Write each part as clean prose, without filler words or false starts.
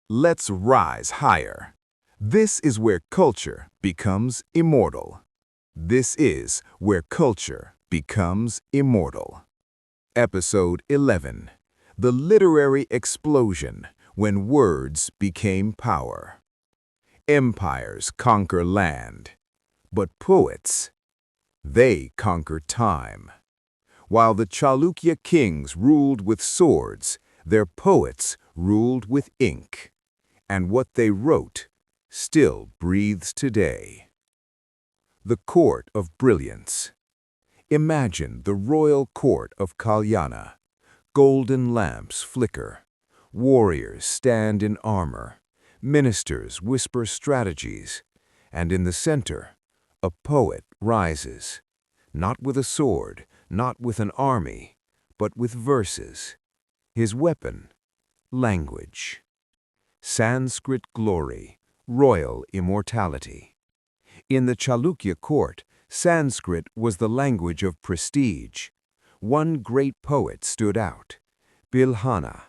Let's rise higher. This is where culture becomes immortal. This is where culture becomes immortal. Episode 11. The Literary Explosion When Words Became Power. Empires conquer land, but poets, they conquer time. While the Chalukya kings ruled with swords, their poets ruled with ink. And what they wrote still breathes today. The Court of Brilliance. Imagine the royal court of Kalyana. Golden lamps flicker. Warriors stand in armor. Ministers whisper strategies. And in the center, a poet rises. Not with a sword, not with an army, but with verses. His weapon, language. Sanskrit glory, royal immortality. In the Chalukya court, Sanskrit was the language of prestige. One great poet stood out, Bilhana.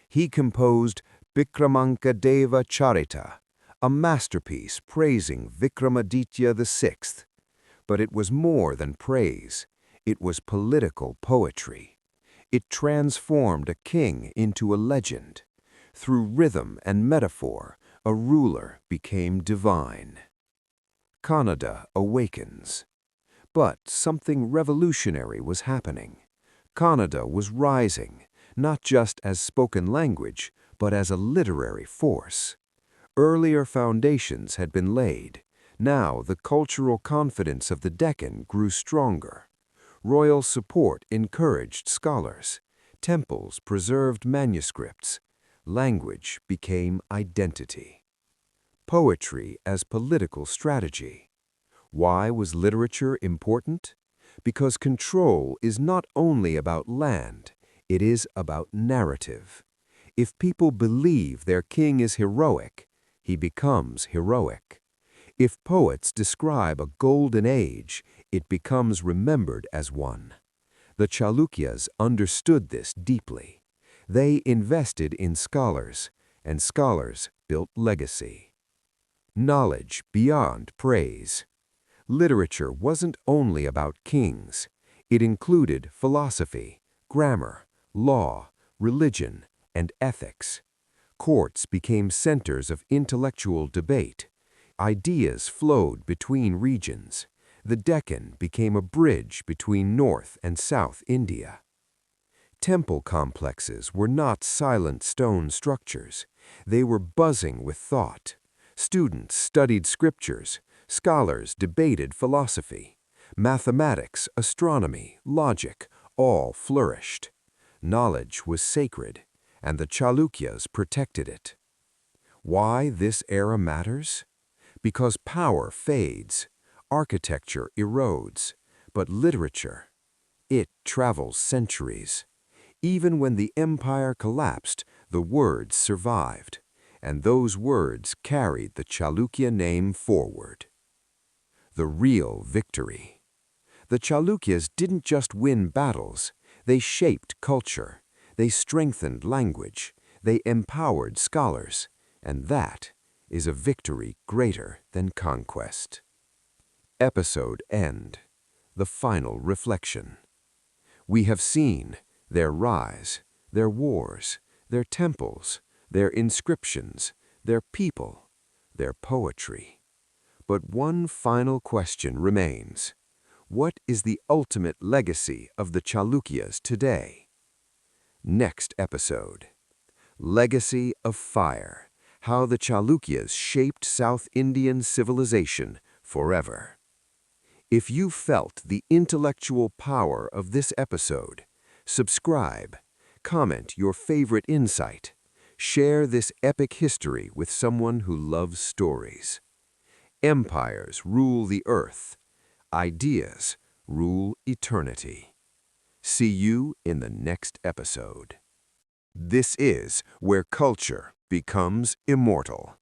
He composed Vikramanka Deva Charita, a masterpiece praising Vikramaditya VI. But it was more than praise. It was political poetry. It transformed a king into a legend. Through rhythm and metaphor, a ruler became divine. Kannada awakens. But something revolutionary was happening. Kannada was rising, not just as spoken language, but as a literary force. Earlier foundations had been laid. Now the cultural confidence of the Deccan grew stronger. Royal support encouraged scholars. Temples preserved manuscripts. Language became identity. Poetry as political strategy. Why was literature important? Because control is not only about land, it is about narrative. If people believe their king is heroic, he becomes heroic. If poets describe a golden age, it becomes remembered as one. The Chalukyas understood this deeply. They invested in scholars, and scholars built legacy. Knowledge beyond praise. Literature wasn't only about kings. It included philosophy, grammar, law, religion, and ethics. Courts became centers of intellectual debate. Ideas flowed between regions. The Deccan became a bridge between North and South India. Temple complexes were not silent stone structures. They were buzzing with thought. Students studied scriptures. Scholars debated philosophy. Mathematics, astronomy, logic, all flourished. Knowledge was sacred, and the Chalukyas protected it. Why this era matters? Because power fades, architecture erodes, but literature, it travels centuries. Even when the empire collapsed, the words survived, and those words carried the Chalukya name forward. The real victory. The Chalukyas didn't just win battles, they shaped culture, they strengthened language, they empowered scholars, and that is a victory greater than conquest. Episode end. The final reflection. We have seen their rise, their wars, their temples, their inscriptions, their people, their poetry. But one final question remains. What is the ultimate legacy of the Chalukyas today? Next episode. Legacy of Fire. How the Chalukyas shaped South Indian civilization forever. If you felt the intellectual power of this episode, subscribe, comment your favorite insight, share this epic history with someone who loves stories. Empires rule the earth. Ideas rule eternity. See you in the next episode. This is where culture becomes immortal.